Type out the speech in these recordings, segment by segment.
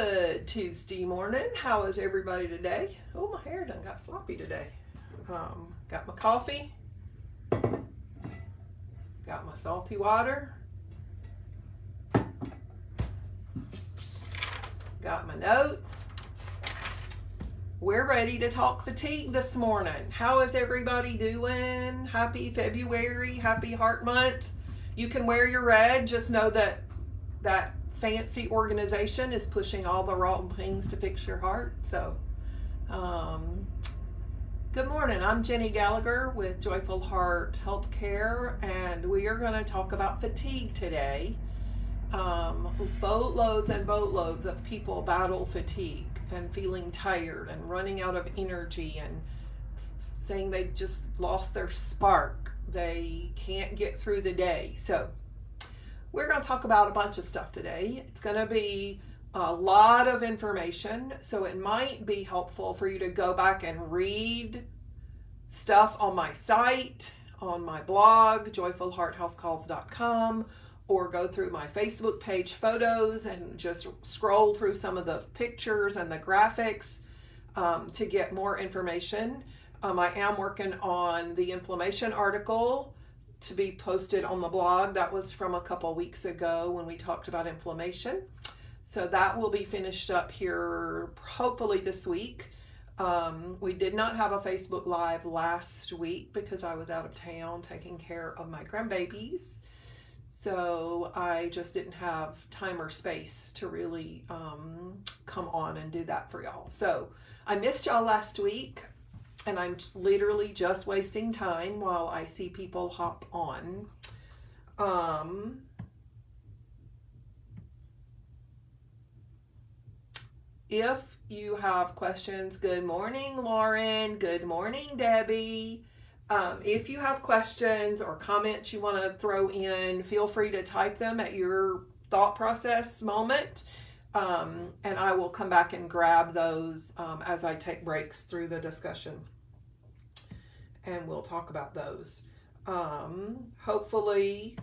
Good Tuesday morning. How is everybody today? Oh, my hair done got floppy today. Got my coffee. Got my salty water. Got my notes. We're ready to talk fatigue this morning. How is everybody doing? Happy February, happy Heart Month. You can wear your red. Just know that fancy organization is pushing all the wrong things to fix your heart. So, good morning. I'm Jenny Gallagher with Joyful Heart Healthcare, and we are going to talk about fatigue today. Boatloads and boatloads of people battle fatigue and feeling tired and running out of energy and saying they just lost their spark. They can't get through the day. So we're going to talk about a bunch of stuff today. It's going to be a lot of information, so it might be helpful for you to go back and read stuff on my site, on my blog, joyfulhearthousecalls.com, or go through my Facebook page photos and just scroll through some of the pictures and the graphics to get more information. I am working on the inflammation article to be posted on the blog. That was from a couple weeks ago when we talked about inflammation. So that will be finished up here hopefully this week. We did not have a Facebook Live last week because I was out of town taking care of my grandbabies. So I just didn't have time or space to really come on and do that for y'all. So I missed y'all last week, and I'm literally just wasting time while I see people hop on. If you have questions, good morning, Lauren. Good morning, Debbie. If you have questions or comments you want to throw in, feel free to type them at your thought process moment. And I will come back and grab those as I take breaks through the discussion. And we'll talk about those. Hopefully,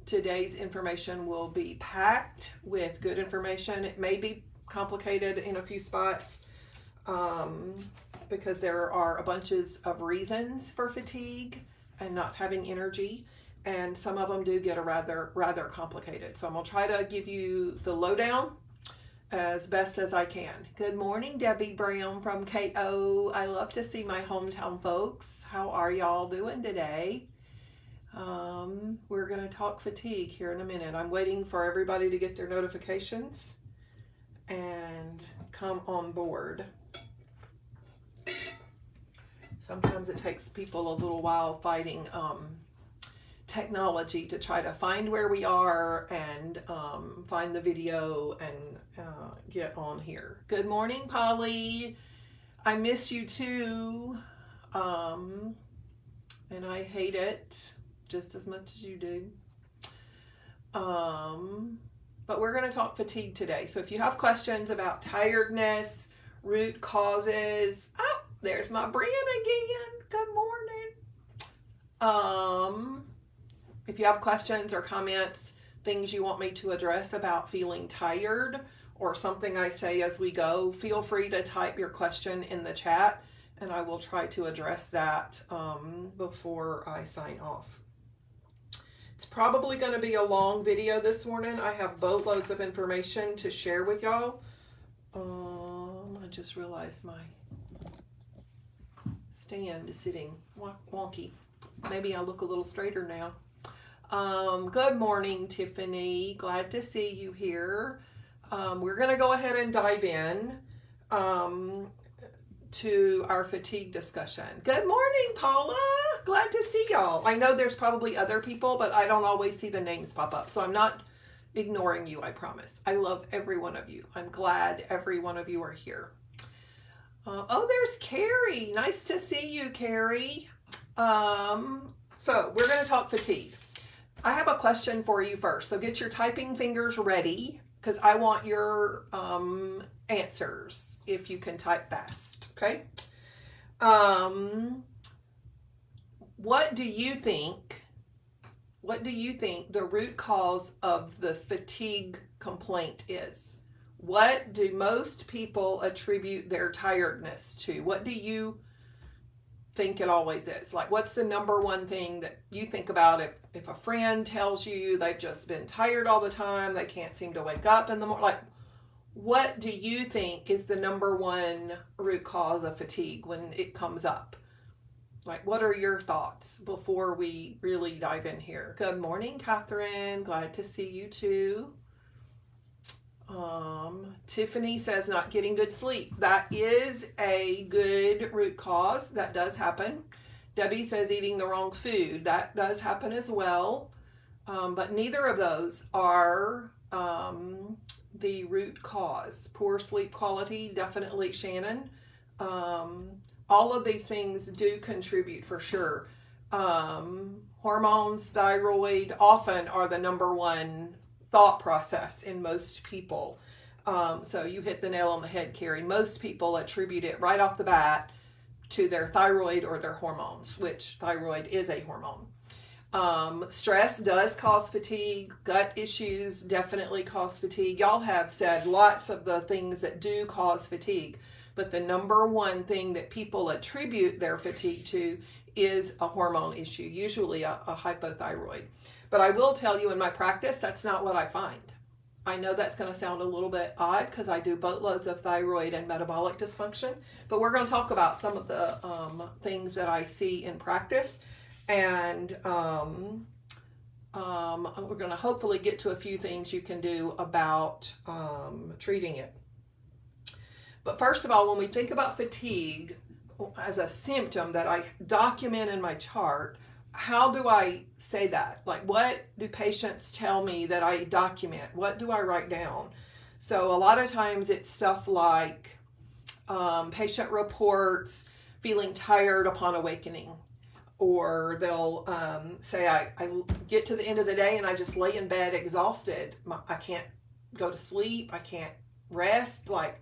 today's information will be packed with good information. It may be complicated in a few spots because there are a bunches of reasons for fatigue and not having energy, and some of them do get rather complicated. So I'm going to try to give you the lowdown as best as I can. Good morning, Debbie Brown from KO. I love to see my hometown folks. How are y'all doing today? We're going to talk fatigue here in a minute. I'm waiting for everybody to get their notifications and come on board. Sometimes it takes people a little while fighting technology to try to find where we are and find the video and get on here. Good morning, Polly. I miss you too. And I hate it just as much as you do. But we're going to talk fatigue today. So if you have questions about tiredness, root causes, there's my Brian again. Good morning. If you have questions or comments, things you want me to address about feeling tired or something I say as we go, feel free to type your question in the chat and I will try to address that before I sign off. It's probably going to be a long video this morning. I have boatloads of information to share with y'all. I just realized my stand is sitting wonky. Maybe I look a little straighter now. Good morning, Tiffany. Glad to see you here. We're going to go ahead and dive in to our fatigue discussion. Good morning, Paula. Glad to see y'all. I know there's probably other people, but I don't always see the names pop up, so I'm not ignoring you, I promise. I love every one of you. I'm glad every one of you are here. Oh, there's Carrie. Nice to see you, Carrie. So we're going to talk fatigue. I have a question for you first. So get your typing fingers ready because I want your answers if you can type fast. Okay. What do you think the root cause of the fatigue complaint is? What do most people attribute their tiredness to? What do you think it always is? Like, what's the number one thing that you think about if a friend tells you they've just been tired all the time, they can't seem to wake up in the morning? Like, what do you think is the number one root cause of fatigue when it comes up? Like, what are your thoughts before we really dive in here? Good morning, Catherine. Glad to see you too. Tiffany says not getting good sleep. That is a good root cause. That does happen. Debbie says eating the wrong food. That does happen as well. But neither of those are the root cause. Poor sleep quality, definitely, Shannon. All of these things do contribute for sure. Hormones, thyroid often are the number one thought process in most people. So you hit the nail on the head, Carrie. Most people attribute it right off the bat to their thyroid or their hormones, which thyroid is a hormone. Stress does cause fatigue. Gut issues definitely cause fatigue. Y'all have said lots of the things that do cause fatigue, but the number one thing that people attribute their fatigue to is a hormone issue, usually a hypothyroid. But I will tell you, in my practice, that's not what I find. I know that's going to sound a little bit odd because I do boatloads of thyroid and metabolic dysfunction, but we're going to talk about some of the things that I see in practice, and we're going to hopefully get to a few things you can do about treating it. But first of all, when we think about fatigue as a symptom that I document in my chart, how do I say that? Like, what do patients tell me that I document? What do I write down? So a lot of times it's stuff like patient reports feeling tired upon awakening, or they'll say, I get to the end of the day and I just lay in bed exhausted. I can't go to sleep. I can't rest. Like,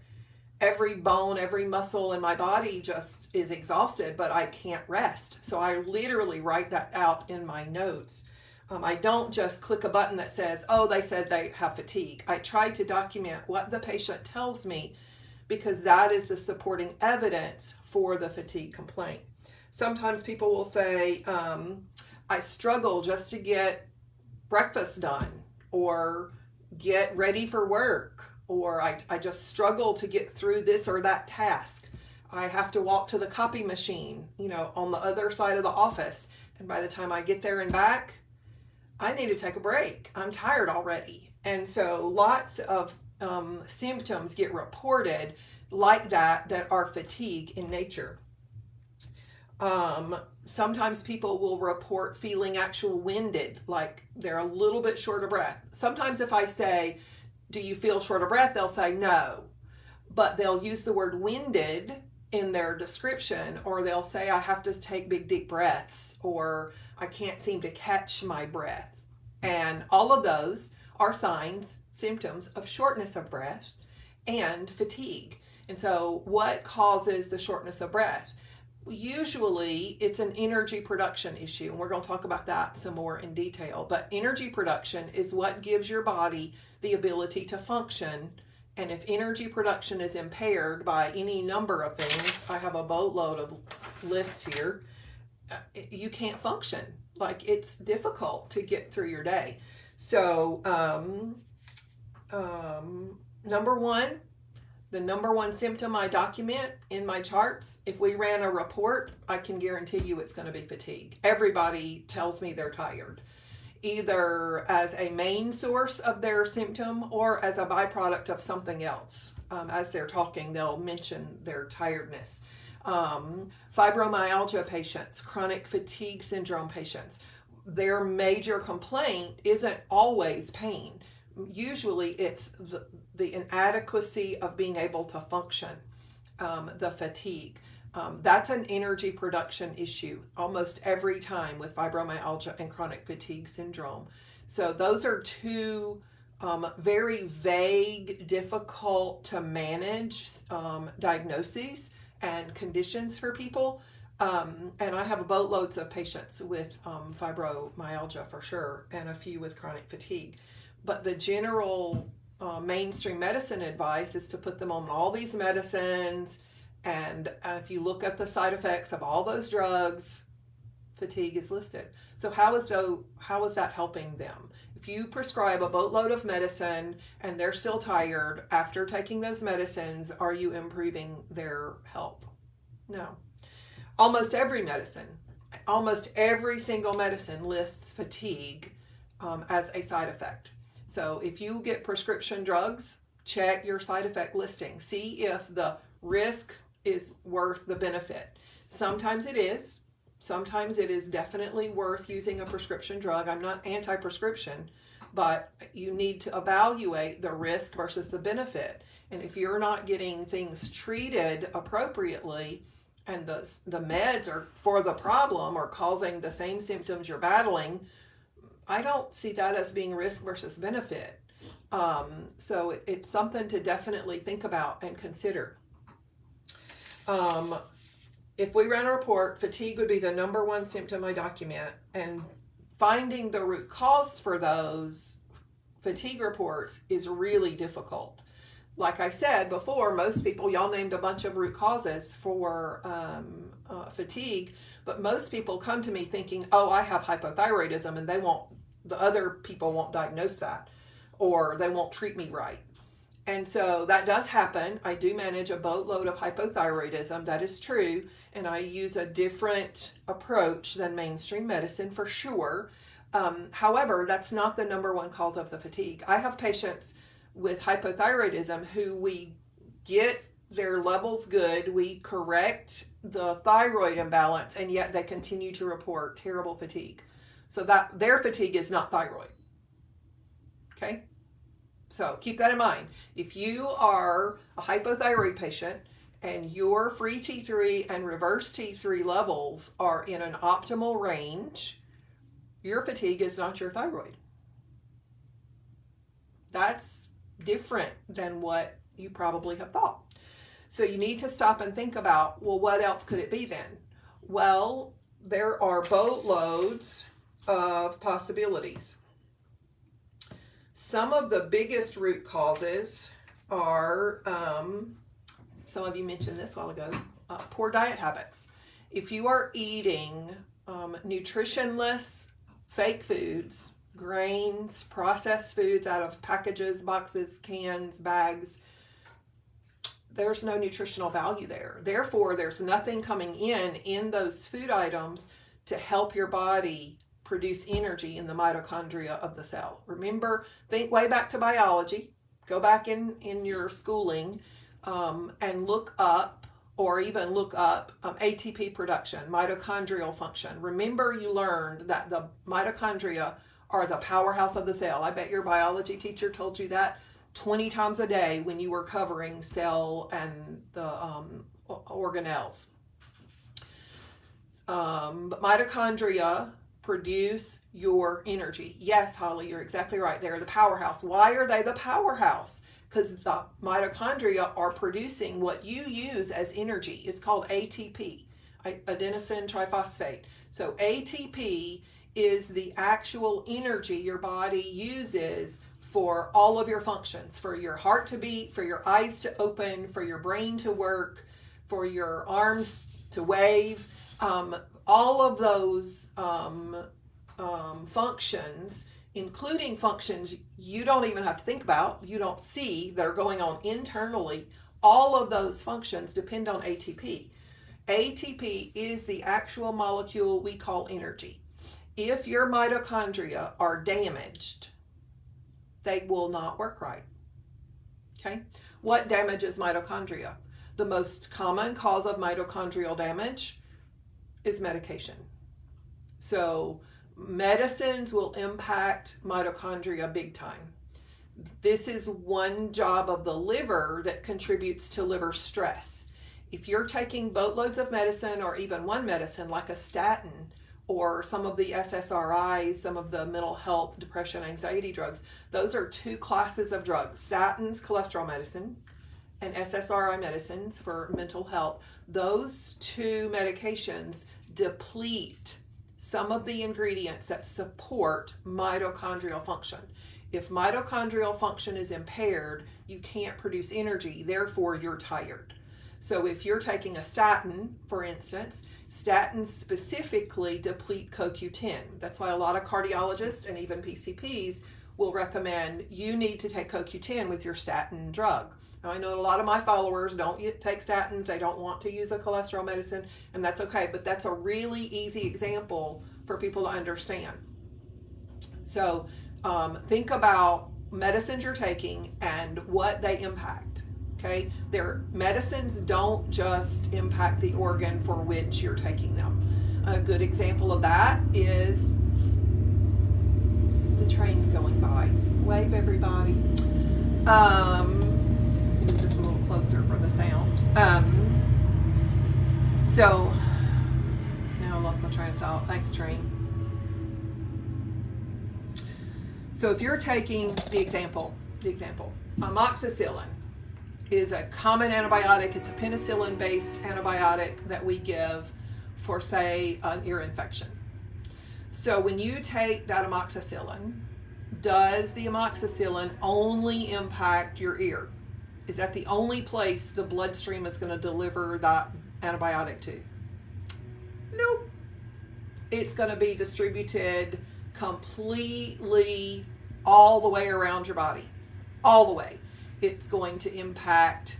every bone, every muscle in my body just is exhausted, but I can't rest. So I literally write that out in my notes. I don't just click a button that says, oh, they said they have fatigue. I try to document what the patient tells me, because that is the supporting evidence for the fatigue complaint. Sometimes people will say, I struggle just to get breakfast done or get ready for work, or I just struggle to get through this or that task. I have to walk to the copy machine, on the other side of the office. And by the time I get there and back, I need to take a break. I'm tired already. And so lots of symptoms get reported like that are fatigue in nature. Sometimes people will report feeling actual winded, like they're a little bit short of breath. Sometimes if I say, do you feel short of breath? They'll say no, but they'll use the word winded in their description, or they'll say, I have to take big, deep breaths, or I can't seem to catch my breath. And all of those are signs, symptoms of shortness of breath and fatigue. And so what causes the shortness of breath? Usually it's an energy production issue, and we're going to talk about that some more in detail. But energy production is what gives your body the ability to function. And if energy production is impaired by any number of things, I have a boatload of lists here, you can't function. Like, it's difficult to get through your day. So the number one symptom I document in my charts, if we ran a report, I can guarantee you it's going to be fatigue. Everybody tells me they're tired, either as a main source of their symptom or as a byproduct of something else. As they're talking, they'll mention their tiredness. Fibromyalgia patients, chronic fatigue syndrome patients, their major complaint isn't always pain. Usually it's the inadequacy of being able to function, the fatigue. That's an energy production issue almost every time with fibromyalgia and chronic fatigue syndrome. So those are two very vague, difficult to manage diagnoses and conditions for people. And I have boatloads of patients with fibromyalgia for sure, and a few with chronic fatigue. But the general mainstream medicine advice is to put them on all these medicines. And if you look at the side effects of all those drugs, fatigue is listed. So how is that helping them? If you prescribe a boatload of medicine and they're still tired after taking those medicines, are you improving their health? No. Almost every single medicine lists fatigue as a side effect. So if you get prescription drugs, check your side effect listing. See if the risk is worth the benefit. Sometimes it is. Sometimes it is definitely worth using a prescription drug. I'm not anti-prescription, but you need to evaluate the risk versus the benefit. And if you're not getting things treated appropriately and the meds are for the problem or causing the same symptoms you're battling, I don't see that as being risk versus benefit. So it's something to definitely think about and consider. If we ran a report, fatigue would be the number one symptom I document, and finding the root cause for those fatigue reports is really difficult. Like I said before, most people, y'all named a bunch of root causes for fatigue, but most people come to me thinking, oh, I have hypothyroidism, and the other people won't diagnose that, or they won't treat me right. And so that does happen. I do manage a boatload of hypothyroidism, that is true, and I use a different approach than mainstream medicine for sure. However, that's not the number one cause of the fatigue. I have patients with hypothyroidism who we get their levels good, we correct the thyroid imbalance, and yet they continue to report terrible fatigue. So that their fatigue is not thyroid. Okay? So keep that in mind. If you are a hypothyroid patient and your free T3 and reverse T3 levels are in an optimal range, your fatigue is not your thyroid. That's different than what you probably have thought. So you need to stop and think about, well, what else could it be then? Well, there are boatloads of possibilities. Some of the biggest root causes are, some of you mentioned this a while ago, poor diet habits. If you are eating nutritionless fake foods, grains, processed foods out of packages, boxes, cans, bags, there's no nutritional value there. Therefore, there's nothing coming in those food items to help your body produce energy in the mitochondria of the cell. Remember, think way back to biology. Go back in your schooling and look up, or even look up ATP production, mitochondrial function. Remember, you learned that the mitochondria are the powerhouse of the cell. I bet your biology teacher told you that 20 times a day when you were covering cell and the organelles. But mitochondria produce your energy. Yes, Holly, you're exactly right. They're the powerhouse. Why are they the powerhouse? Because the mitochondria are producing what you use as energy. It's called ATP, adenosine triphosphate. So ATP is the actual energy your body uses for all of your functions, for your heart to beat, for your eyes to open, for your brain to work, for your arms to wave. All of those functions, including functions you don't even have to think about, you don't see, that are going on internally, all of those functions depend on ATP. ATP is the actual molecule we call energy. If your mitochondria are damaged, they will not work right. Okay? What damages mitochondria? The most common cause of mitochondrial damage is medication. So medicines will impact mitochondria big time. This is one job of the liver that contributes to liver stress. If you're taking boatloads of medicine, or even one medicine like a statin, or some of the SSRIs, some of the mental health, depression, anxiety drugs, those are two classes of drugs. Statins, cholesterol medicine, and SSRI medicines for mental health. Those two medications deplete some of the ingredients that support mitochondrial function. If mitochondrial function is impaired, you can't produce energy, therefore you're tired. So if you're taking a statin, for instance, statins specifically deplete CoQ10. That's why a lot of cardiologists and even PCPs will recommend you need to take CoQ10 with your statin drug. Now, I know a lot of my followers don't take statins. They don't want to use a cholesterol medicine, and that's okay. But that's a really easy example for people to understand. So think about medicines you're taking and what they impact. Okay, their medicines don't just impact the organ for which you're taking them. A good example of that is the train's going by. Wave, everybody. Move this a little closer for the sound. So now I lost my train of thought. Thanks, train. So if you're taking the example, amoxicillin is a common antibiotic. It's a penicillin-based antibiotic that we give for, say, an ear infection. So when you take that amoxicillin, does the amoxicillin only impact your ear? Is that the only place the bloodstream is going to deliver that antibiotic to? Nope. It's going to be distributed completely all the way around your body, all the way. It's going to impact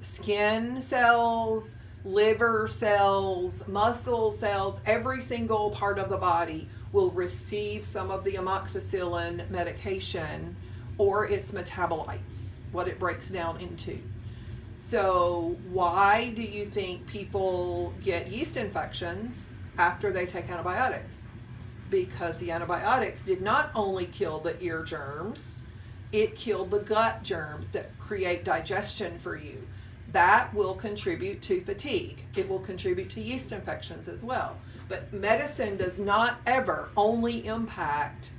skin cells, liver cells, muscle cells. Every single part of the body will receive some of the amoxicillin medication or its metabolites, what it breaks down into. So why do you think people get yeast infections after they take antibiotics? Because the antibiotics did not only kill the ear germs, it killed the gut germs that create digestion for you. That will contribute to fatigue. It will contribute to yeast infections as well. But medicine does not ever only impact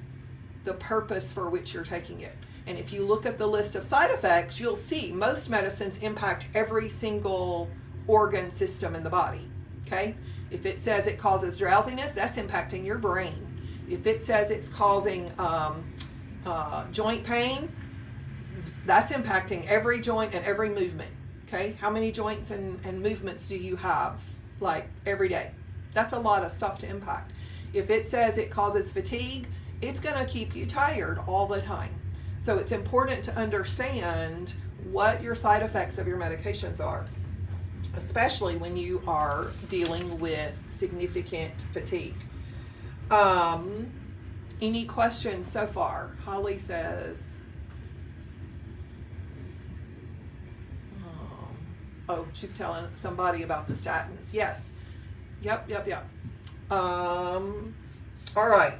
the purpose for which you're taking it. And if you look at the list of side effects, you'll see most medicines impact every single organ system in the body. Okay? If it says it causes drowsiness, that's impacting your brain. If it says it's causing joint pain, that's impacting every joint and every movement. Okay, how many joints and movements do you have, like, every day? That's a lot of stuff to impact. If it says it causes fatigue, it's going to keep you tired all the time. So it's important to understand what your side effects of your medications are, especially when you are dealing with significant fatigue. Any questions so far? Holly says, oh, she's telling somebody about the statins. Yes. Yep. All right.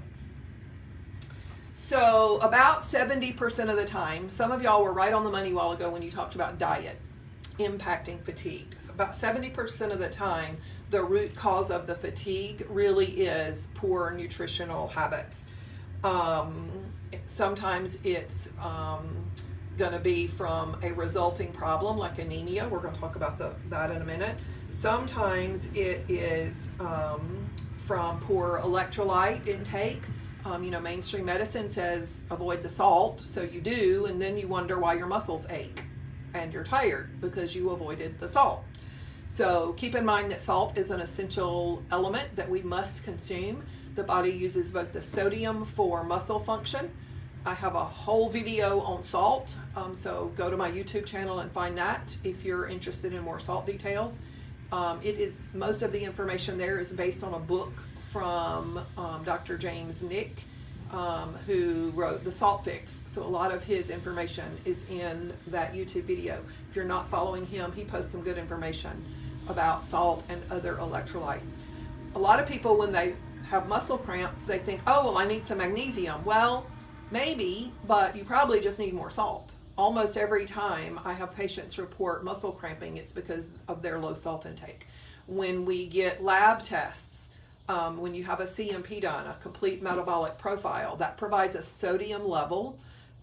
So about 70% of the time, some of y'all were right on the money a while ago when you talked about diet impacting fatigue. So about 70% of the time, the root cause of the fatigue really is poor nutritional habits. Sometimes it's going to be from a resulting problem like anemia. We're going to talk about that in a minute. Sometimes it is from poor electrolyte intake. Mainstream medicine says avoid the salt, so you do, and then you wonder why your muscles ache and you're tired because you avoided the salt. So keep in mind that salt is an essential element that we must consume. The body uses both the sodium for muscle function. I have a whole video on salt, so go to my YouTube channel and find that if you're interested in more salt details. Most of the information there is based on a book from Dr. James Nick, who wrote The Salt Fix. So a lot of his information is in that YouTube video. If you're not following him, he posts some good information about salt and other electrolytes. A lot of people, when they have muscle cramps, they think, oh, well, I need some magnesium. Well, maybe, but you probably just need more salt. Almost every time I have patients report muscle cramping, it's because of their low salt intake. When we get lab tests, when you have a CMP done, a complete metabolic profile, that provides a sodium level,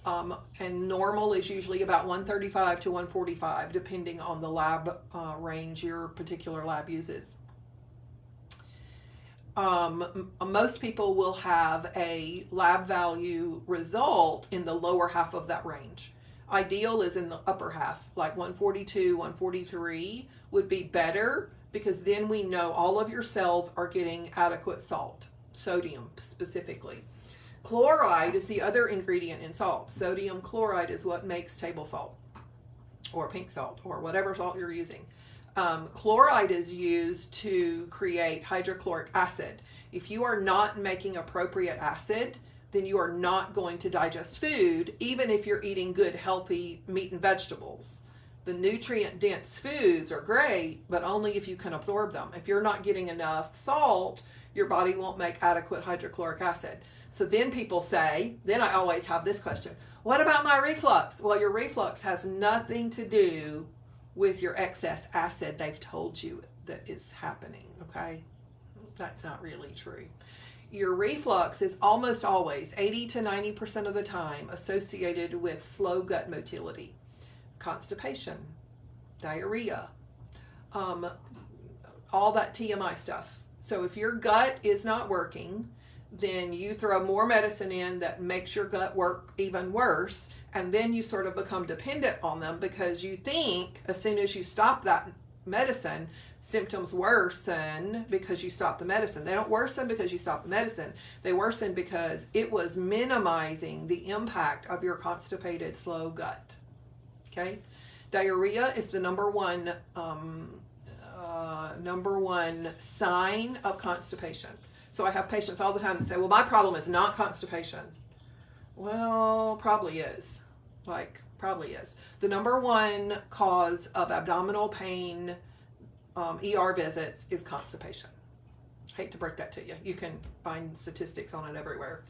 and normal is usually about 135 to 145, depending on the lab range your particular lab uses. Most people will have a lab value result in the lower half of that range. Ideal is in the upper half, like 142, 143 would be better, because then we know all of your cells are getting adequate salt, sodium specifically. Chloride is the other ingredient in salt. Sodium chloride is what makes table salt or pink salt or whatever salt you're using. Chloride is used to create hydrochloric acid. If you are not making appropriate acid, then you are not going to digest food, even if you're eating good, healthy meat and vegetables. The nutrient-dense foods are great, but only if you can absorb them. If you're not getting enough salt, your body won't make adequate hydrochloric acid. So then people say, then I always have this question, what about my reflux? Well, your reflux has nothing to do with your excess acid they've told you that is happening, okay? That's not really true. Your reflux is almost always, 80 to 90% of the time, associated with slow gut motility, constipation, diarrhea, all that TMI stuff. So if your gut is not working, then you throw more medicine in that makes your gut work even worse, and then you sort of become dependent on them because you think as soon as you stop that medicine, symptoms worsen because you stop the medicine. They don't worsen because you stop the medicine. They worsen because it was minimizing the impact of your constipated, slow gut. Okay? Diarrhea is the number one sign of constipation. So I have patients all the time that say, well, my problem is not constipation. Well, probably is. Probably is. The number one cause of abdominal pain, ER visits, is constipation. Hate to break that to you. You can find statistics on it everywhere.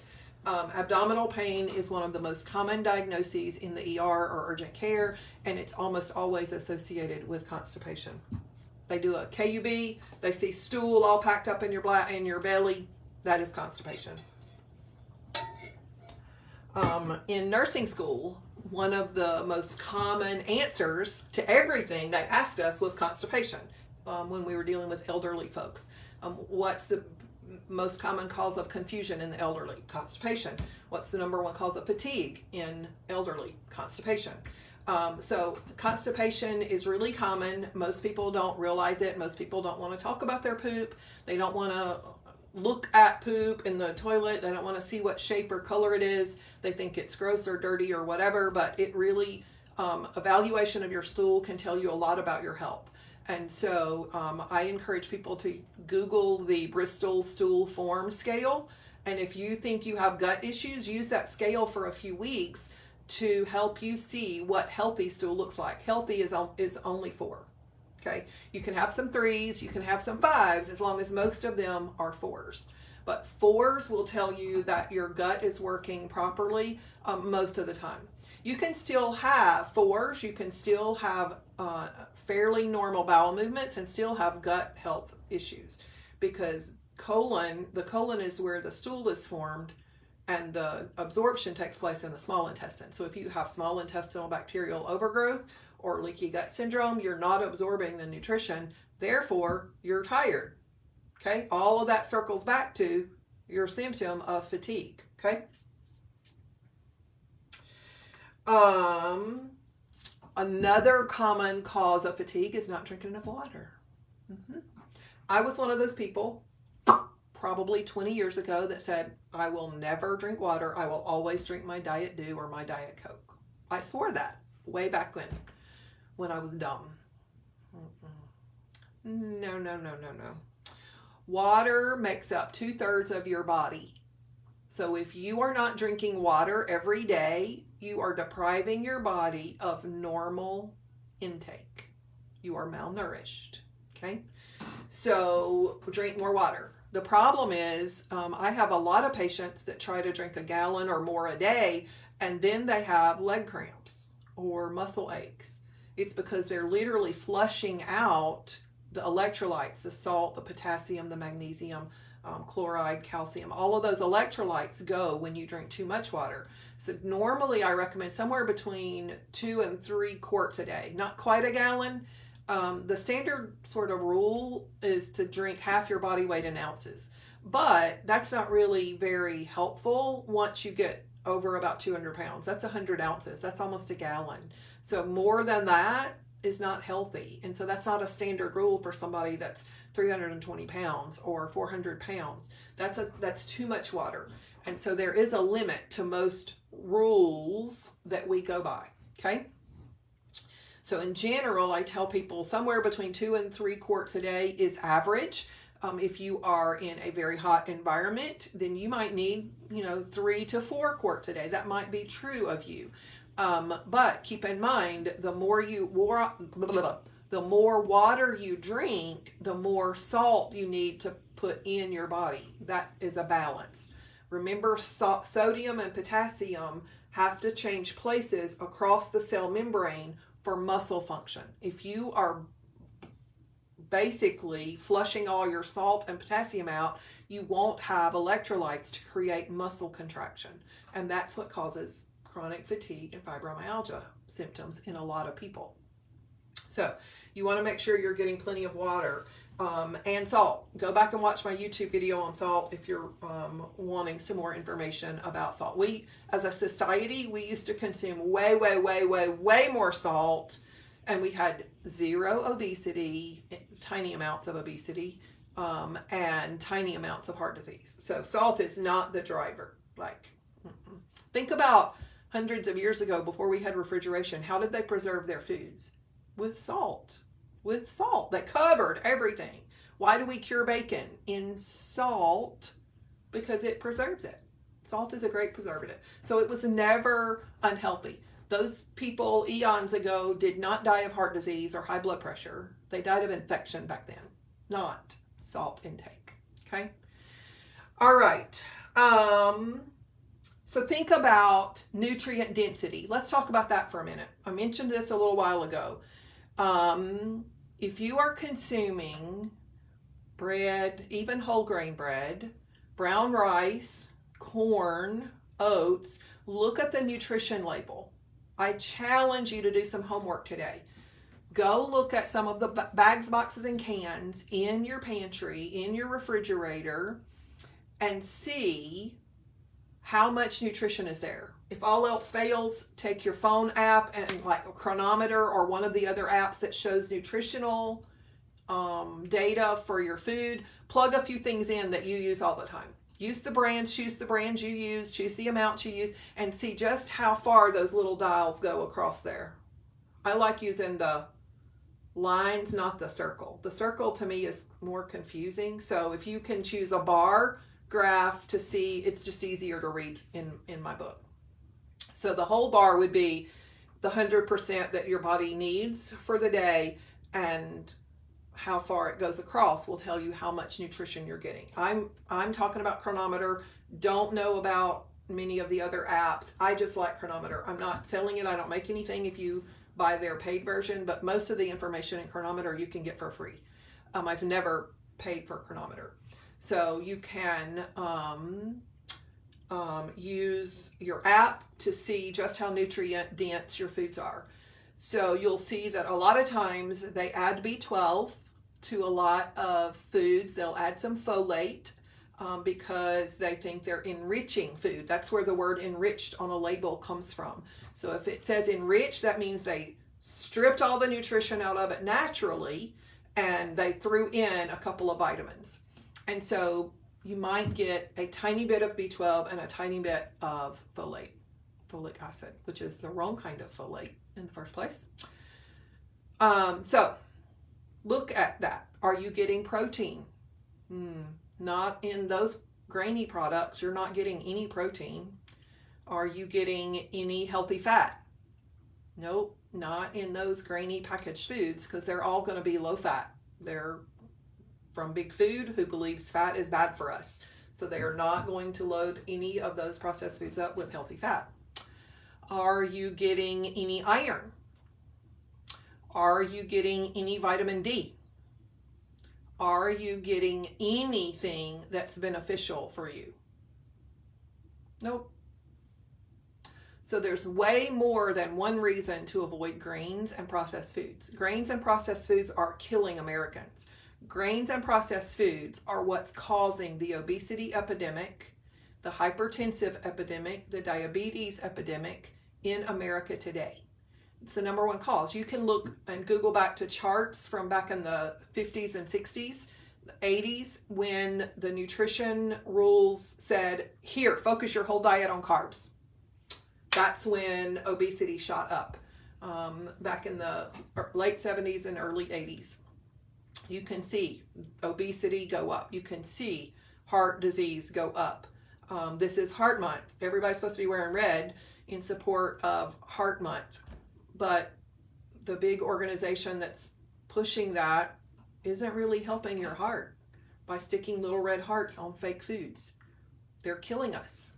Abdominal pain is one of the most common diagnoses in the ER or urgent care, and it's almost always associated with constipation. They do a KUB, they see stool all packed up in your belly. That is constipation. In nursing school, one of the most common answers to everything they asked us was constipation when we were dealing with elderly folks. What's the most common cause of confusion in the elderly? Constipation. What's the number one cause of fatigue in elderly? Constipation. So constipation is really common. Most people don't realize it. Most people don't want to talk about their poop. They don't want to look at poop in the toilet. They don't want to see what shape or color it is. They think it's gross or dirty or whatever, but it really, evaluation of your stool can tell you a lot about your health. And so I encourage people to Google the Bristol Stool Form Scale. And if you think you have gut issues, use that scale for a few weeks to help you see what healthy stool looks like. Healthy is only 4. Okay, you can have some 3s, you can have some 5s, as long as most of them are 4s. But 4s will tell you that your gut is working properly most of the time. You can still have 4s, you can still have fairly normal bowel movements and still have gut health issues, because the colon is where the stool is formed and the absorption takes place in the small intestine. So if you have small intestinal bacterial overgrowth or leaky gut syndrome, you're not absorbing the nutrition, therefore you're tired. Okay, all of that circles back to your symptom of fatigue. Okay. Another common cause of fatigue is not drinking enough water. I was one of those people probably 20 years ago that said, I will never drink water. I will always drink my Diet Dew or my Diet Coke. I swore that way back when I was dumb. No. Water makes up 2/3 of your body. So if you are not drinking water every day, you are depriving your body of normal intake. You are malnourished. Okay? So drink more water. The problem is, I have a lot of patients that try to drink a gallon or more a day, and then they have leg cramps or muscle aches. It's because they're literally flushing out the electrolytes, the salt, the potassium, the magnesium, chloride, calcium. All of those electrolytes go when you drink too much water. So normally I recommend somewhere between 2 and 3 quarts a day, not quite a gallon. The standard sort of rule is to drink half your body weight in ounces. But that's not really very helpful once you get over about 200 pounds. That's 100 ounces. That's almost a gallon. So more than that is not healthy. And so that's not a standard rule for somebody that's 320 pounds or 400 pounds. That's too much water. And so there is a limit to most rules that we go by. Okay. So in general, I tell people somewhere between 2 and 3 quarts a day is average. If you are in a very hot environment, then you might need, 3 to 4 quarts a day. That might be true of you. But keep in mind, the more water you drink, the more salt you need to put in your body. That is a balance. Remember, sodium and potassium have to change places across the cell membrane for muscle function. If you are basically flushing all your salt and potassium out, you won't have electrolytes to create muscle contraction. And that's what causes chronic fatigue and fibromyalgia symptoms in a lot of people. So you want to make sure you're getting plenty of water and salt. Go back and watch my YouTube video on salt if you're wanting some more information about salt. We, as a society, we used to consume way more salt, and we had zero obesity, tiny amounts of obesity, and tiny amounts of heart disease. So salt is not the driver. Think about hundreds of years ago, before we had refrigeration. How did they preserve their foods? With salt. With salt. They covered everything. Why do we cure bacon? In salt, because it preserves it. Salt is a great preservative. So it was never unhealthy. Those people eons ago did not die of heart disease or high blood pressure. They died of infection back then, not salt intake. Okay? All right. So think about nutrient density. Let's talk about that for a minute. I mentioned this a little while ago. If you are consuming bread, even whole grain bread, brown rice, corn, oats, look at the nutrition label. I challenge you to do some homework today. Go look at some of the bags, boxes, and cans in your pantry, in your refrigerator, and see how much nutrition is there. If all else fails, take your phone app and like a Chronometer or one of the other apps that shows nutritional data for your food. Plug a few things in that you use all the time. Use the brands, choose the brands you use, choose the amount you use, and see just how far those little dials go across there. I like using the lines, not the circle. The circle to me is more confusing. So if you can choose a bar graph to see, it's just easier to read in my book. So the whole bar would be the 100% that your body needs for the day, and how far it goes across will tell you how much nutrition you're getting. I'm talking about Chronometer. Don't know about many of the other apps. I just like Chronometer. I'm not selling it. I don't make anything if you buy their paid version, but most of the information in Chronometer you can get for free. I've never paid for Chronometer. So you can use your app to see just how nutrient dense your foods are. So you'll see that a lot of times they add B12 to a lot of foods. They'll add some folate because they think they're enriching food. That's where the word enriched on a label comes from. So if it says enriched, that means they stripped all the nutrition out of it naturally and they threw in a couple of vitamins. And so you might get a tiny bit of B12 and a tiny bit of folic acid, which is the wrong kind of folate in the first place. So look at that. Are you getting protein? Not in those grainy products. You're not getting any protein. Are you getting any healthy fat? Nope, not in those grainy packaged foods, because they're all going to be low fat. They're from Big Food, who believes fat is bad for us. So they are not going to load any of those processed foods up with healthy fat. Are you getting any iron? Are you getting any vitamin D? Are you getting anything that's beneficial for you? Nope. So there's way more than one reason to avoid grains and processed foods. Grains and processed foods are killing Americans. Grains and processed foods are what's causing the obesity epidemic, the hypertensive epidemic, the diabetes epidemic in America today. It's the number one cause. You can look and Google back to charts from back in the 50s and 60s, 80s, when the nutrition rules said, here, focus your whole diet on carbs. That's when obesity shot up, back in the late 70s and early 80s. You can see obesity go up. You can see heart disease go up. This is Heart Month. Everybody's supposed to be wearing red in support of Heart Month. But the big organization that's pushing that isn't really helping your heart by sticking little red hearts on fake foods. They're killing us.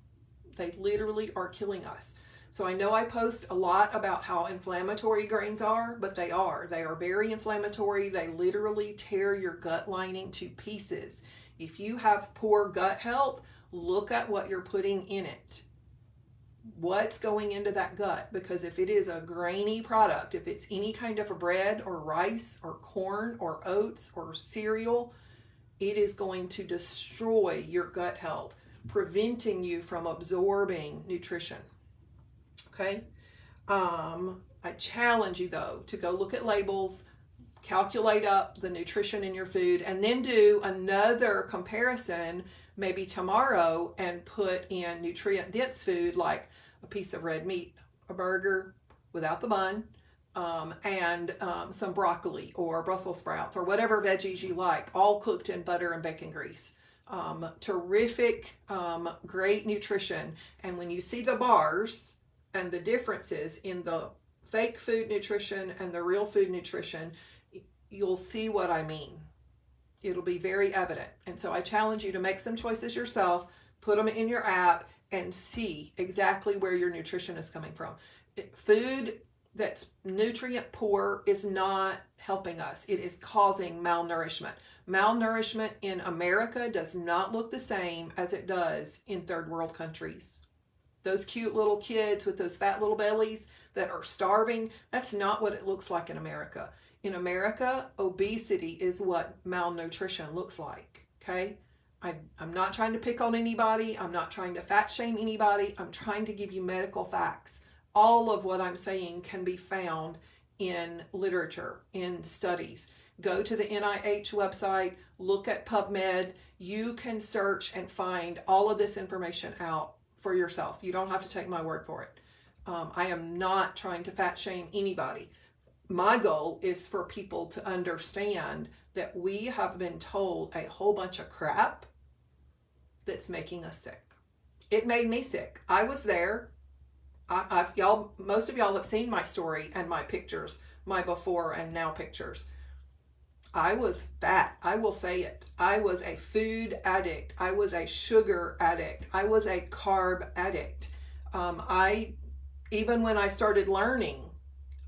They literally are killing us. So I know I post a lot about how inflammatory grains are, but they are. They are very inflammatory. They literally tear your gut lining to pieces. If you have poor gut health, look at what you're putting in it. What's going into that gut? Because if it is a grainy product, if it's any kind of a bread or rice or corn or oats or cereal, it is going to destroy your gut health, preventing you from absorbing nutrition. Okay? I challenge you though to go look at labels, calculate up the nutrition in your food, and then do another comparison maybe tomorrow and put in nutrient dense food like a piece of red meat, a burger without the bun, and some broccoli or Brussels sprouts or whatever veggies you like, all cooked in butter and bacon grease. Terrific, great nutrition. And when you see the bars and the differences in the fake food nutrition and the real food nutrition, you'll see what I mean. It'll be very evident. And so I challenge you to make some choices yourself, put them in your app, and see exactly where your nutrition is coming from. Food that's nutrient poor is not helping us. It is causing malnourishment. Malnourishment in America does not look the same as it does in third world countries. Those cute little kids with those fat little bellies that are starving, that's not what it looks like in America. In America, obesity is what malnutrition looks like, okay? I'm not trying to pick on anybody. I'm not trying to fat shame anybody. I'm trying to give you medical facts. All of what I'm saying can be found in literature, in studies. Go to the NIH website, look at PubMed. You can search and find all of this information out for yourself. You don't have to take my word for it. I am not trying to fat shame anybody. My goal is for people to understand that we have been told a whole bunch of crap that's making us sick. It made me sick. I was there. Most of y'all have seen my story and my pictures, my before and now pictures. I was fat. I will say it. I was a food addict. I was a sugar addict. I was a carb addict. Even when I started learning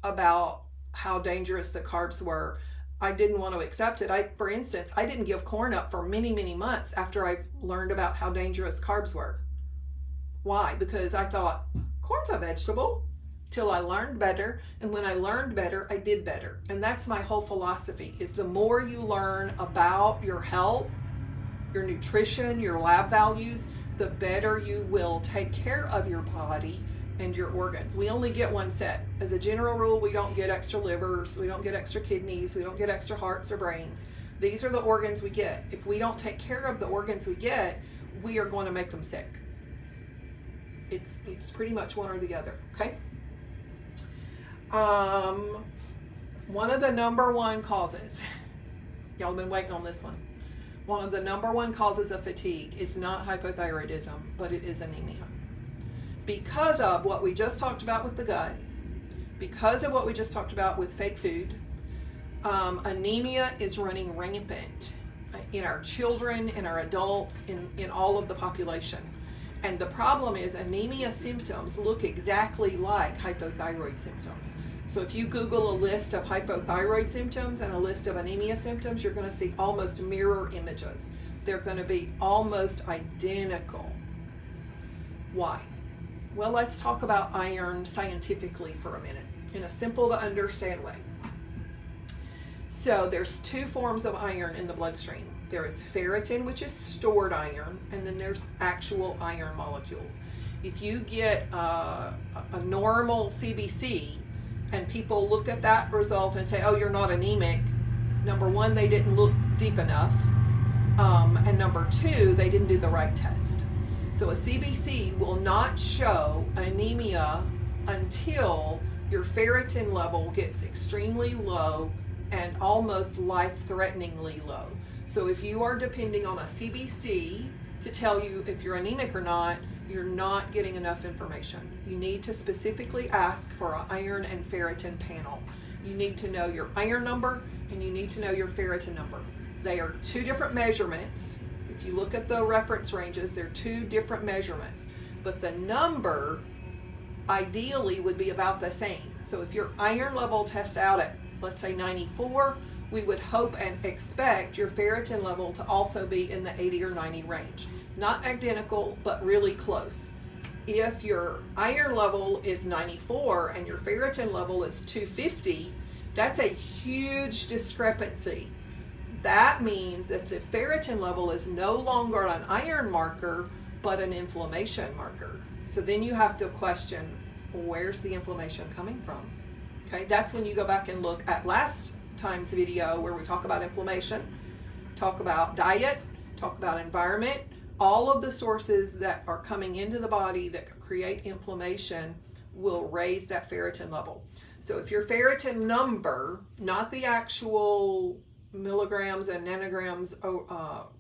about how dangerous the carbs were, I didn't want to accept it. For instance, I didn't give corn up for many, many months after I learned about how dangerous carbs were. Why? Because I thought, corn's a vegetable, till I learned better. And when I learned better, I did better. And that's my whole philosophy, is the more you learn about your health, your nutrition, your lab values, the better you will take care of your body and your organs. We only get one set. As a general rule, we don't get extra livers, we don't get extra kidneys, we don't get extra hearts or brains. These are the organs we get. If we don't take care of the organs we get, we are going to make them sick. It's pretty much one or the other, okay? One of the number one causes, y'all have been waiting on this one. One of the number one causes of fatigue is not hypothyroidism, but it is anemia. Because of what we just talked about with the gut, because of what we just talked about with fake food, anemia is running rampant in our children, in our adults, in all of the population. And the problem is anemia symptoms look exactly like hypothyroid symptoms. So if you Google a list of hypothyroid symptoms and a list of anemia symptoms, you're going to see almost mirror images. They're going to be almost identical. Why? Well, let's talk about iron scientifically for a minute, in a simple to understand way. So there's two forms of iron in the bloodstream. There is ferritin, which is stored iron, and then there's actual iron molecules. If you get a normal CBC and people look at that result and say, oh, you're not anemic, number one, they didn't look deep enough, and number two, they didn't do the right test. So a CBC will not show anemia until your ferritin level gets extremely low and almost life-threateningly low. So if you are depending on a CBC to tell you if you're anemic or not, you're not getting enough information. You need to specifically ask for an iron and ferritin panel. You need to know your iron number and you need to know your ferritin number. They are two different measurements. If you look at the reference ranges, they're two different measurements, but the number ideally would be about the same. So if your iron level tests out at, let's say 94, we would hope and expect your ferritin level to also be in the 80 or 90 range. Not identical, but really close. If your iron level is 94 and your ferritin level is 250, that's a huge discrepancy. That means that the ferritin level is no longer an iron marker, but an inflammation marker. So then you have to question, where's the inflammation coming from? Okay, that's when you go back and look at last time's video where we talk about inflammation, talk about diet, talk about environment, all of the sources that are coming into the body that create inflammation will raise that ferritin level. So if your ferritin number, not the actual milligrams and nanograms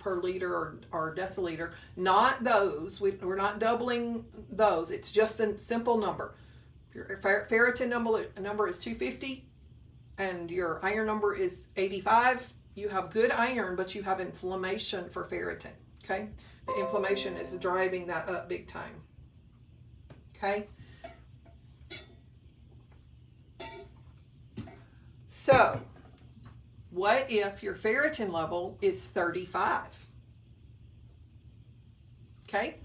per liter or deciliter, not those, we're not doubling those, it's just a simple number. If your ferritin number is 250 and your iron number is 85, you have good iron, but you have inflammation for ferritin, okay? The inflammation is driving that up big time, okay? So, what if your ferritin level is 35? Okay?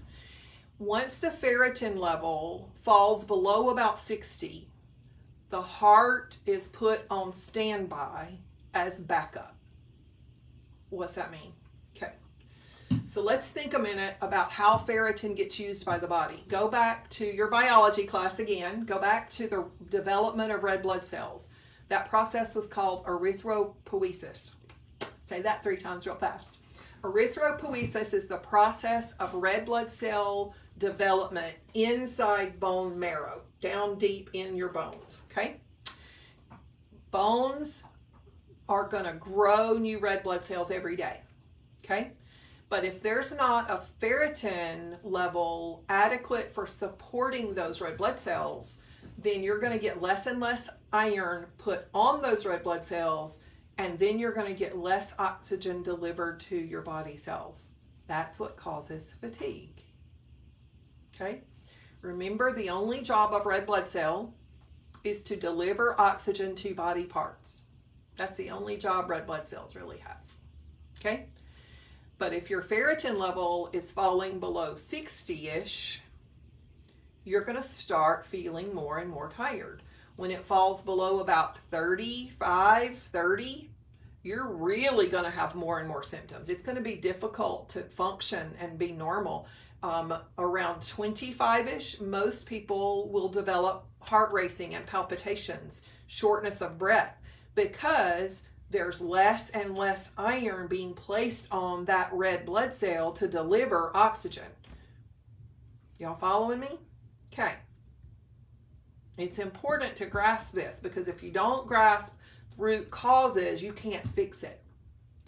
Once the ferritin level falls below about 60, the heart is put on standby as backup. What's that mean? Okay. So let's think a minute about how ferritin gets used by the body. Go back to your biology class again. Go back to the development of red blood cells. That process was called erythropoiesis. Say that 3 times real fast. Erythropoiesis is the process of red blood cell development inside bone marrow, down deep in your bones, okay? Bones are going to grow new red blood cells every day, okay? But if there's not a ferritin level adequate for supporting those red blood cells, then you're going to get less and less iron put on those red blood cells, and then you're going to get less oxygen delivered to your body cells. That's what causes fatigue. Okay? Remember, the only job of red blood cell is to deliver oxygen to body parts. That's the only job red blood cells really have. Okay? But if your ferritin level is falling below 60-ish, you're going to start feeling more and more tired. When it falls below about 35, 30, you're really going to have more and more symptoms. It's going to be difficult to function and be normal. Around 25-ish, most people will develop heart racing and palpitations, shortness of breath, because there's less and less iron being placed on that red blood cell to deliver oxygen. Y'all following me? Okay. It's important to grasp this, because if you don't grasp root causes, you can't fix it.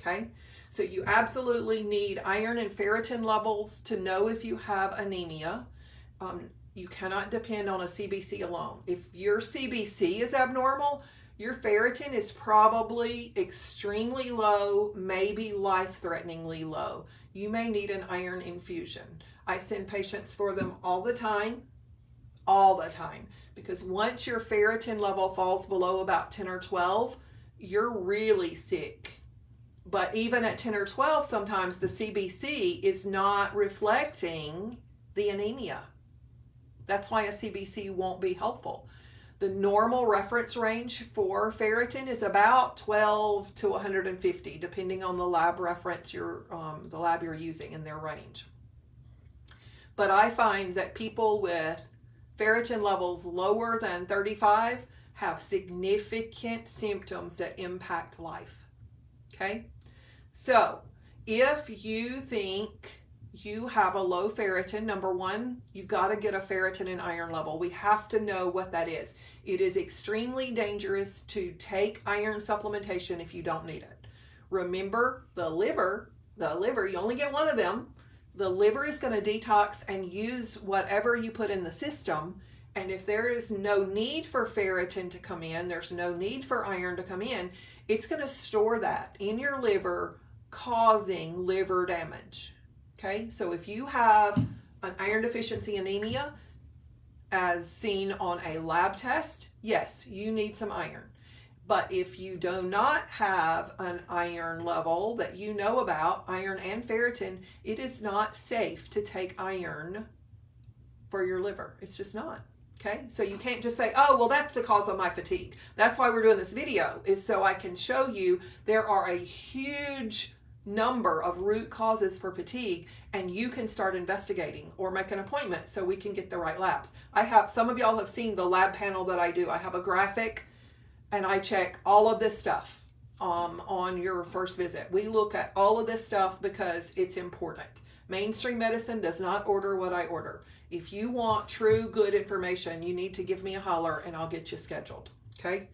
Okay? So you absolutely need iron and ferritin levels to know if you have anemia. You cannot depend on a CBC alone. If your CBC is abnormal, your ferritin is probably extremely low, maybe life-threateningly low. You may need an iron infusion. I send patients for them all the time, because once your ferritin level falls below about 10 or 12, you're really sick. But even at 10 or 12, sometimes the CBC is not reflecting the anemia. That's why a CBC won't be helpful. The normal reference range for ferritin is about 12 to 150, depending on the lab reference the lab you're using in their range. But I find that people with ferritin levels lower than 35 have significant symptoms that impact life. Okay? So, if you think you have a low ferritin, number one, you got to get a ferritin and iron level. We have to know what that is. It is extremely dangerous to take iron supplementation if you don't need it. Remember, the liver, you only get one of them. The liver is going to detox and use whatever you put in the system. And if there is no need for ferritin to come in, there's no need for iron to come in, it's going to store that in your liver, causing liver damage. Okay, so if you have an iron deficiency anemia, as seen on a lab test, yes, you need some iron. But if you do not have an iron level that you know about, iron and ferritin, it is not safe to take iron for your liver. It's just not. Okay, so you can't just say, oh, well, that's the cause of my fatigue. That's why we're doing this video, is so I can show you there are a huge number of root causes for fatigue, and you can start investigating or make an appointment so we can get the right labs. Some of y'all have seen the lab panel that I do. I have a graphic and I check all of this stuff on your first visit. We look at all of this stuff because it's important. Mainstream medicine does not order what I order. If you want true good information, you need to give me a holler and I'll get you scheduled. Okay?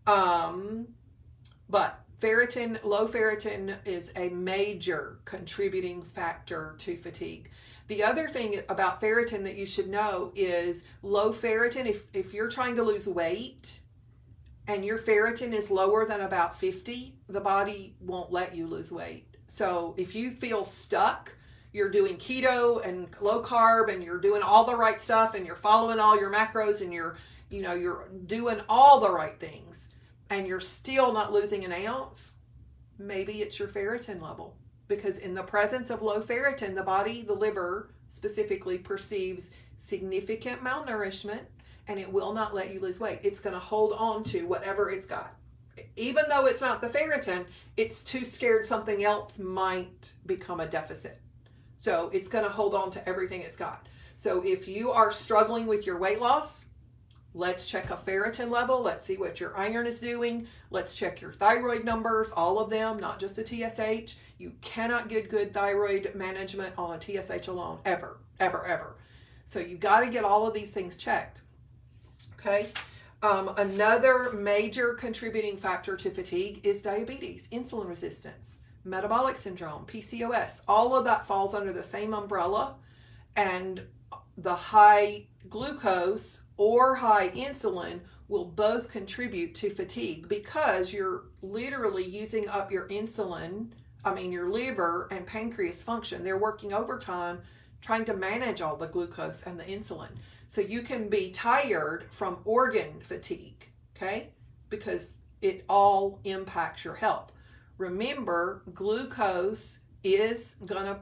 But ferritin, low ferritin is a major contributing factor to fatigue. The other thing about ferritin that you should know is low ferritin, if you're trying to lose weight and your ferritin is lower than about 50, the body won't let you lose weight. So if you feel stuck, you're doing keto and low carb and you're doing all the right stuff and you're following all your macros and you're doing all the right things, and you're still not losing an ounce, maybe it's your ferritin level. Because in the presence of low ferritin, the liver specifically perceives significant malnourishment and it will not let you lose weight. It's going to hold on to whatever it's got. Even though it's not the ferritin, it's too scared something else might become a deficit. So it's going to hold on to everything it's got. So if you are struggling with your weight loss, let's check a ferritin level. Let's see what your iron is doing. Let's check your thyroid numbers, all of them, not just a TSH. You cannot get good thyroid management on a TSH alone, ever, ever, ever. So you got to get all of these things checked. Okay. Another major contributing factor to fatigue is diabetes, insulin resistance, metabolic syndrome, PCOS. All of that falls under the same umbrella, and the high glucose or high insulin will both contribute to fatigue because you're literally using up your your liver and pancreas function. They're working overtime trying to manage all the glucose and the insulin. So you can be tired from organ fatigue, okay? Because it all impacts your health. Remember, glucose is going to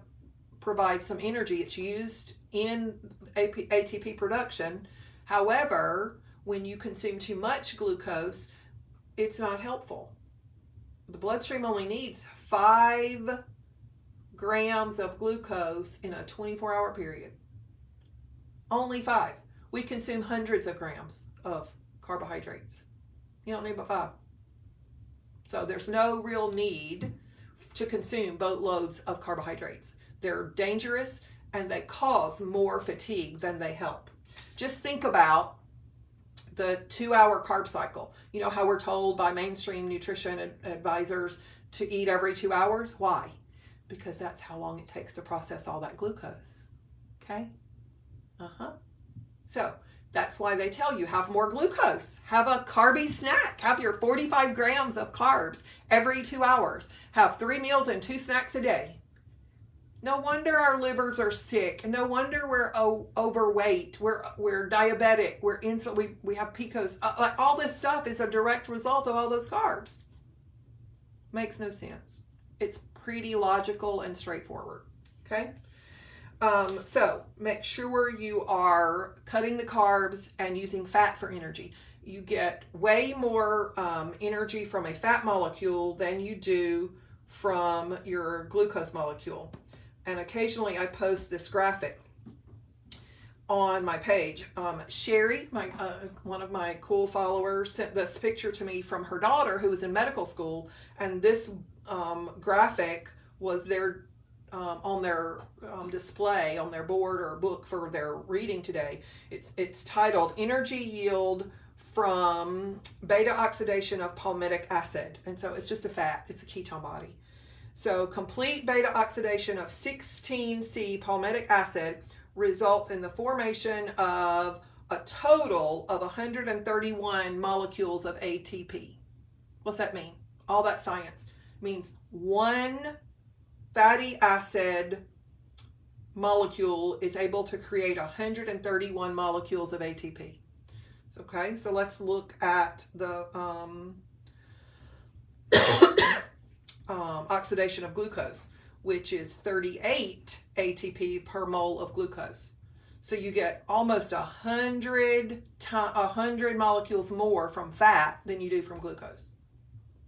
provide some energy. It's used in ATP production. However, when you consume too much glucose, it's not helpful. The bloodstream only needs 5 grams of glucose in a 24-hour period. Only 5. We consume hundreds of grams of carbohydrates. You don't need but 5. So there's no real need to consume boatloads of carbohydrates. They're dangerous and they cause more fatigue than they help. Just think about the 2-hour carb cycle. You know how we're told by mainstream nutrition advisors to eat every 2 hours? Why? Because that's how long it takes to process all that glucose. Okay? So that's why they tell you have more glucose. Have a carby snack. Have your 45 grams of carbs every 2 hours. Have 3 meals and 2 snacks a day. No wonder our livers are sick. No wonder we're overweight. We're diabetic. We're insulin. We have PCOS. Like all this stuff is a direct result of all those carbs. Makes no sense. It's pretty logical and straightforward. Okay. So make sure you are cutting the carbs and using fat for energy. you get way more energy from a fat molecule than you do from your glucose molecule. And occasionally I post this graphic on my page. Sherry, one of my cool followers, sent this picture to me from her daughter who was in medical school, and this graphic was there on their display on their board or book for their reading today. It's titled "Energy Yield from Beta Oxidation of Palmitic Acid," and so it's just a fat. It's a ketone body. So complete beta oxidation of 16C palmitic acid results in the formation of a total of 131 molecules of ATP. What's that mean? All that science means one fatty acid molecule is able to create 131 molecules of ATP. Okay, so let's look at the oxidation of glucose, which is 38 ATP per mole of glucose. So you get almost 100 molecules more from fat than you do from glucose.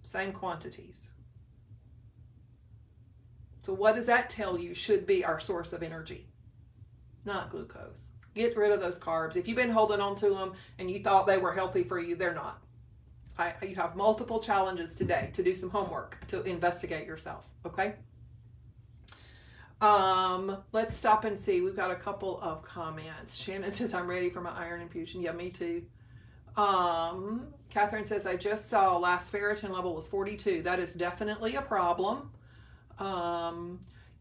Same quantities. So what does that tell you should be our source of energy? Not glucose. Get rid of those carbs. If you've been holding on to them and you thought they were healthy for you, they're not. You have multiple challenges today to do some homework to investigate yourself, okay? Let's stop and see. We've got a couple of comments. Shannon says, I'm ready for my iron infusion. Yeah, me too. Catherine says, I just saw last ferritin level was 42. That is definitely a problem.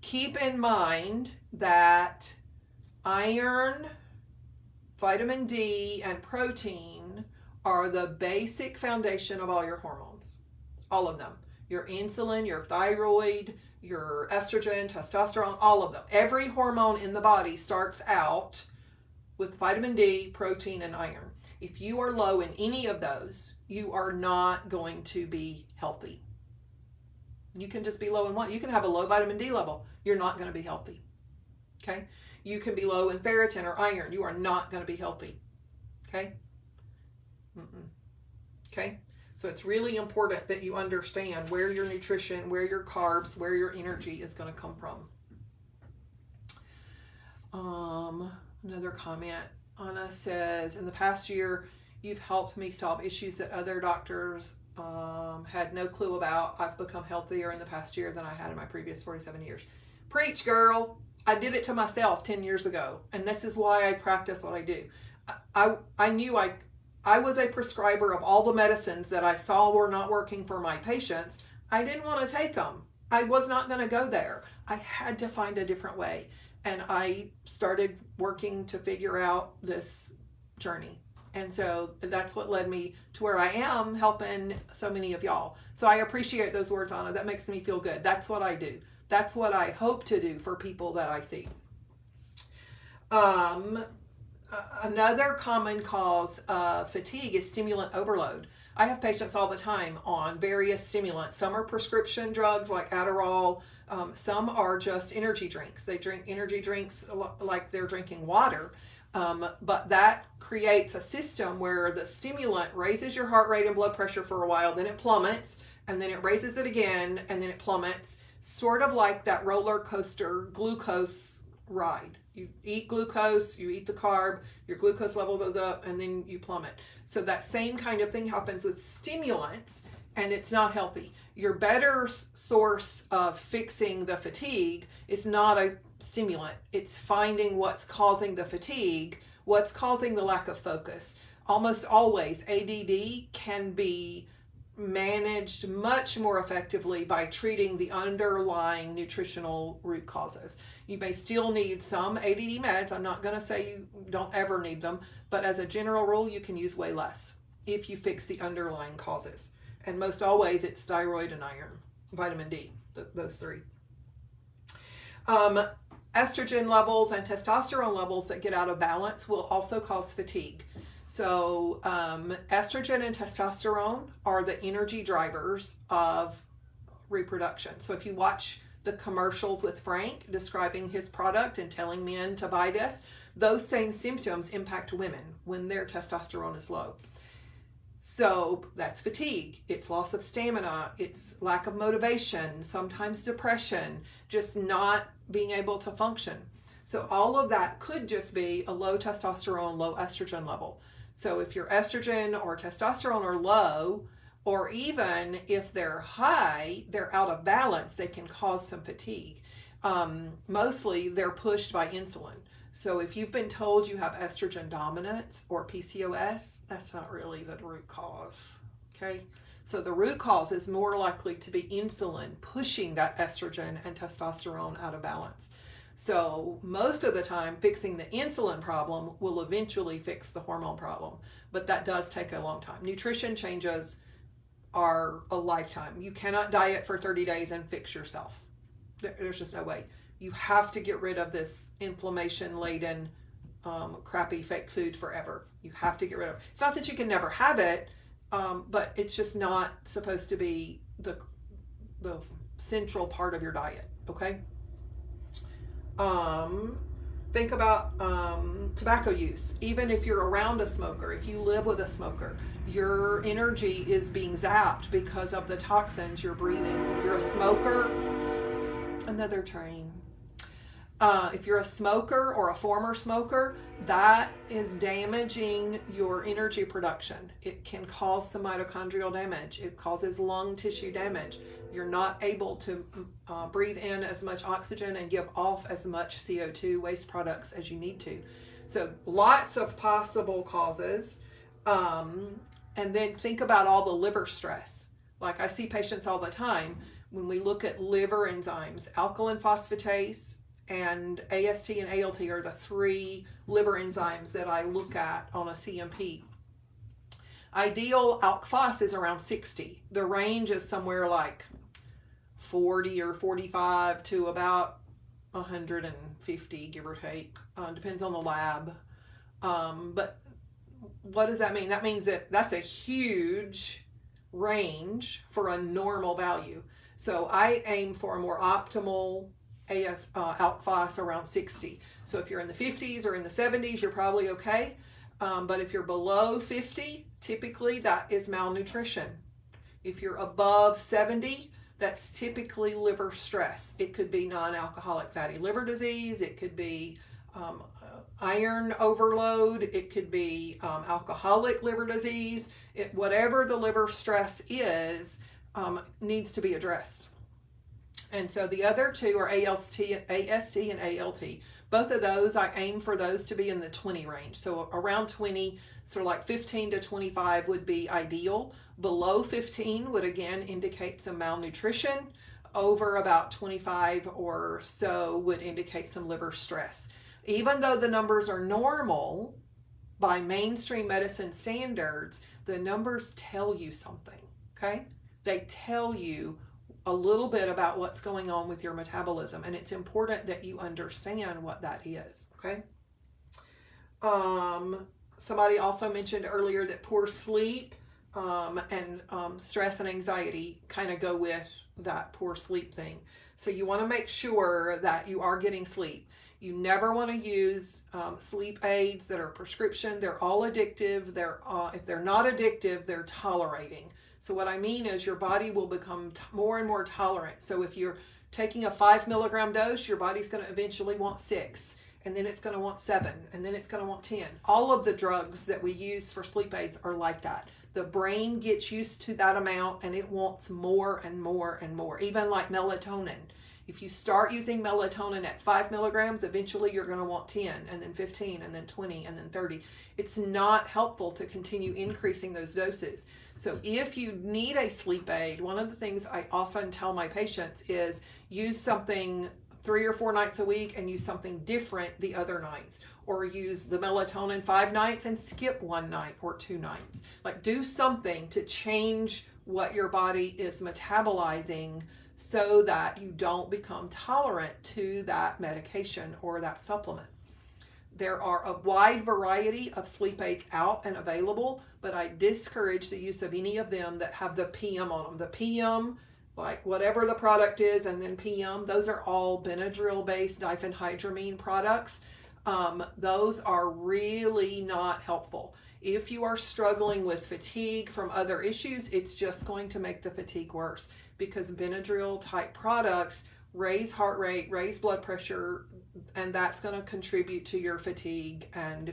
Keep in mind that iron, vitamin D, and protein are the basic foundation of all your hormones. All of them. Your insulin, your thyroid, your estrogen, testosterone, all of them. Every hormone in the body starts out with vitamin D, protein, and iron. If you are low in any of those, you are not going to be healthy. You can just be low in one. You can have a low vitamin D level. You're not going to be healthy. Okay? You can be low in ferritin or iron. You are not going to be healthy. Okay? Okay? So it's really important that you understand where your nutrition, where your carbs, where your energy is going to come from. Another comment. Anna says, in the past year, you've helped me solve issues that other doctors had no clue about. I've become healthier in the past year than I had in my previous 47 years. Preach, girl. I did it to myself 10 years ago, and this is why I practice what I do. I knew I was a prescriber of all the medicines that I saw were not working for my patients. I didn't want to take them. I was not going to go there. I had to find a different way. And I started working to figure out this journey. And so that's what led me to where I am, helping so many of y'all. So I appreciate those words, Anna. That makes me feel good. That's what I do. That's what I hope to do for people that I see. Another common cause of fatigue is stimulant overload. I have patients all the time on various stimulants. Some are prescription drugs like Adderall. Some are just energy drinks. They drink energy drinks like they're drinking water. But that creates a system where the stimulant raises your heart rate and blood pressure for a while, then it plummets, and then it raises it again, and then it plummets. Sort of like that roller coaster glucose ride. You eat glucose, you eat the carb, your glucose level goes up, and then you plummet. So that same kind of thing happens with stimulants, and it's not healthy. Your better source of fixing the fatigue is not a stimulant. It's finding what's causing the fatigue, what's causing the lack of focus. Almost always, ADD can be managed much more effectively by treating the underlying nutritional root causes. You may still need some ADD meds. I'm not going to say you don't ever need them, but as a general rule, you can use way less if you fix the underlying causes. And most always, it's thyroid and iron, vitamin D, those three. Estrogen levels and testosterone levels that get out of balance will also cause fatigue. So estrogen and testosterone are the energy drivers of reproduction. So if you watch the commercials with Frank describing his product and telling men to buy this, those same symptoms impact women when their testosterone is low. So that's fatigue, it's loss of stamina, it's lack of motivation, sometimes depression, just not being able to function. So all of that could just be a low testosterone, low estrogen level. So if your estrogen or testosterone are low, or even if they're high, they're out of balance, they can cause some fatigue. Mostly they're pushed by insulin. So if you've been told you have estrogen dominance or PCOS, that's not really the root cause, okay? So the root cause is more likely to be insulin pushing that estrogen and testosterone out of balance. So most of the time, fixing the insulin problem will eventually fix the hormone problem, but that does take a long time. Nutrition changes are a lifetime. You cannot diet for 30 days and fix yourself. There's just no way. You have to get rid of this inflammation-laden, crappy fake food forever. You have to get rid of it. It's not that you can never have it, but it's just not supposed to be the central part of your diet, okay? Think about tobacco use. Even if you're around a smoker, if you live with a smoker, your energy is being zapped because of the toxins you're breathing. If you're a smoker, another train. If you're a smoker or a former smoker, that is damaging your energy production. It can cause some mitochondrial damage. It causes lung tissue damage. You're not able to breathe in as much oxygen and give off as much CO2 waste products as you need to. So lots of possible causes. And then think about all the liver stress. Like I see patients all the time, when we look at liver enzymes, alkaline phosphatase and AST and ALT are the three liver enzymes that I look at on a CMP. Ideal alk phos is around 60. The range is somewhere like 40 or 45 to about 150, give or take. Depends on the lab. But what does that mean? That means that that's a huge range for a normal value. So I aim for a more optimal alk phos around 60. So if you're in the 50s or in the 70s, you're probably okay. But if you're below 50, typically that is malnutrition. If you're above 70, that's typically liver stress. It could be non-alcoholic fatty liver disease. It could be iron overload. It could be alcoholic liver disease. Whatever the liver stress is, needs to be addressed. And so the other two are AST and ALT. Both of those, I aim for those to be in the 20 range. So around 20, so like 15 to 25 would be ideal. Below 15 would again indicate some malnutrition. Over about 25 or so would indicate some liver stress. Even though the numbers are normal by mainstream medicine standards, the numbers tell you something, okay? They tell you a little bit about what's going on with your metabolism, and it's important that you understand what that is, okay? Somebody also mentioned earlier that poor sleep and stress and anxiety kind of go with that poor sleep thing. So you want to make sure that you are getting sleep. You never want to use sleep aids that are prescription. They're all addictive. If they're not addictive, they're tolerating. So what I mean is your body will become more and more tolerant. So if you're taking a 5 milligram dose, your body's going to eventually want 6, and then it's going to want 7, and then it's going to want 10. All of the drugs that we use for sleep aids are like that. The brain gets used to that amount and it wants more and more and more. Even like melatonin. If you start using melatonin at 5 milligrams, eventually you're going to want 10, and then 15, and then 20, and then 30. It's not helpful to continue increasing those doses. So if you need a sleep aid, one of the things I often tell my patients is use something 3 or 4 nights a week and use something different the other nights. Or use the melatonin 5 nights and skip 1 night or 2 nights. Like do something to change what your body is metabolizing so that you don't become tolerant to that medication or that supplement. There are a wide variety of sleep aids out and available, but I discourage the use of any of them that have the PM on them. The PM, like whatever the product is, and then PM, those are all Benadryl-based diphenhydramine products. Those are really not helpful. If you are struggling with fatigue from other issues, it's just going to make the fatigue worse, because Benadryl type products raise heart rate, raise blood pressure, and that's going to contribute to your fatigue and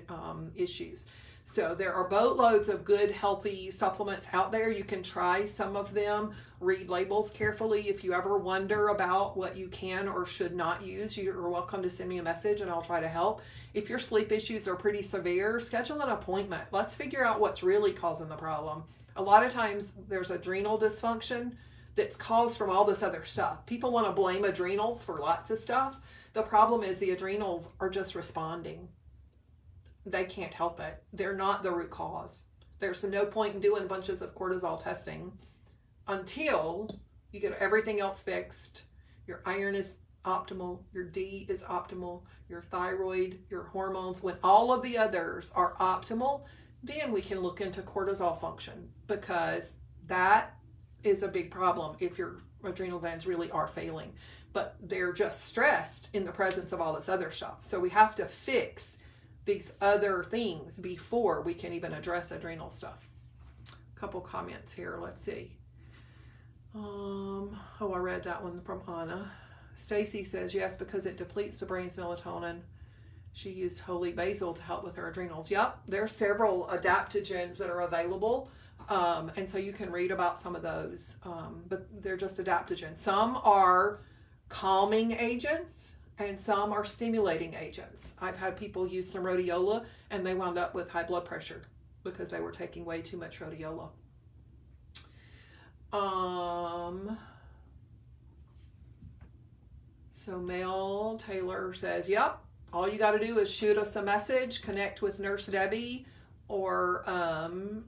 issues. So there are boatloads of good, healthy supplements out there. You can try some of them. Read labels carefully. If you ever wonder about what you can or should not use, you're welcome to send me a message and I'll try to help. If your sleep issues are pretty severe, schedule an appointment. Let's figure out what's really causing the problem. A lot of times there's adrenal dysfunction that's caused from all this other stuff. People want to blame adrenals for lots of stuff. The problem is the adrenals are just responding. They can't help it. They're not the root cause. There's no point in doing bunches of cortisol testing until you get everything else fixed. Your iron is optimal, your D is optimal, your thyroid, your hormones. When all of the others are optimal, then we can look into cortisol function, because that is a big problem if your adrenal glands really are failing. But they're just stressed in the presence of all this other stuff. So we have to fix these other things before we can even address adrenal stuff. A couple comments here. Let's see. I read that one from Anna. Stacy says, yes, because it depletes the brain's melatonin. She used holy basil to help with her adrenals. Yep, there are several adaptogens that are available. And so you can read about some of those, but they're just adaptogens. Some are calming agents and some are stimulating agents. I've had people use some rhodiola and they wound up with high blood pressure because they were taking way too much rhodiola. So Mel Taylor says, yep, all you got to do is shoot us a message, connect with Nurse Debbie, or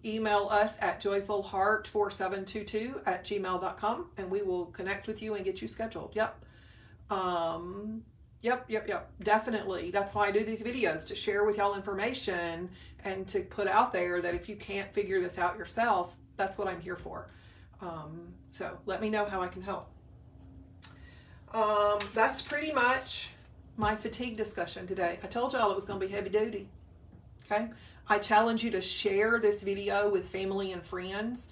email us at joyfulheart4722@gmail.com and we will connect with you and get you scheduled. Yep. Yep. Definitely. That's why I do these videos, to share with y'all information and to put out there that if you can't figure this out yourself, that's what I'm here for. So let me know how I can help. That's pretty much my fatigue discussion today. I told y'all it was going to be heavy duty. Okay. I challenge you to share this video with family and friends,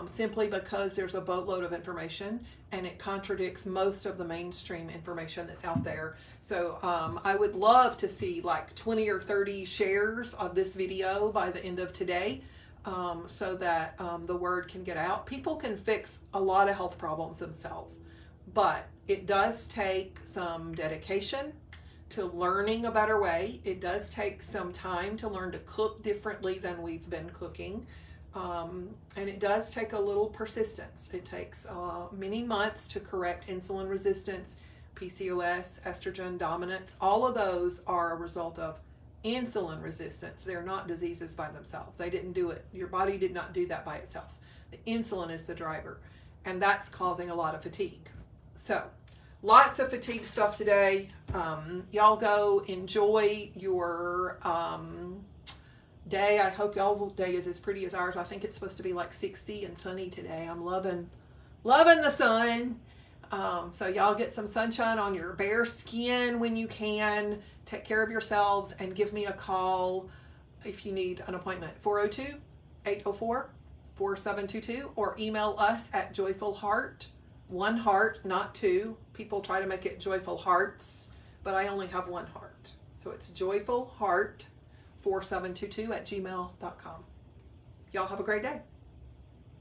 simply because there's a boatload of information and it contradicts most of the mainstream information that's out there. So I would love to see like 20 or 30 shares of this video by the end of today, so that the word can get out. People can fix a lot of health problems themselves, but it does take some dedication to learning a better way. It does take some time to learn to cook differently than we've been cooking. And it does take a little persistence. It takes many months to correct insulin resistance, PCOS, estrogen dominance. All of those are a result of insulin resistance. They're not diseases by themselves. They didn't do it. Your body did not do that by itself. The insulin is the driver, and that's causing a lot of fatigue. So lots of fatigue stuff today. Y'all go enjoy your day. I hope y'all's day is as pretty as ours. I think it's supposed to be like 60 and sunny today. I'm loving the sun. So y'all get some sunshine on your bare skin when you can. Take care of yourselves and give me a call if you need an appointment. 402-804-4722 or email us at joyfulheart, one heart, not two. People try to make it joyful hearts, but I only have one heart. So it's joyfulheart4722@gmail.com. Y'all have a great day.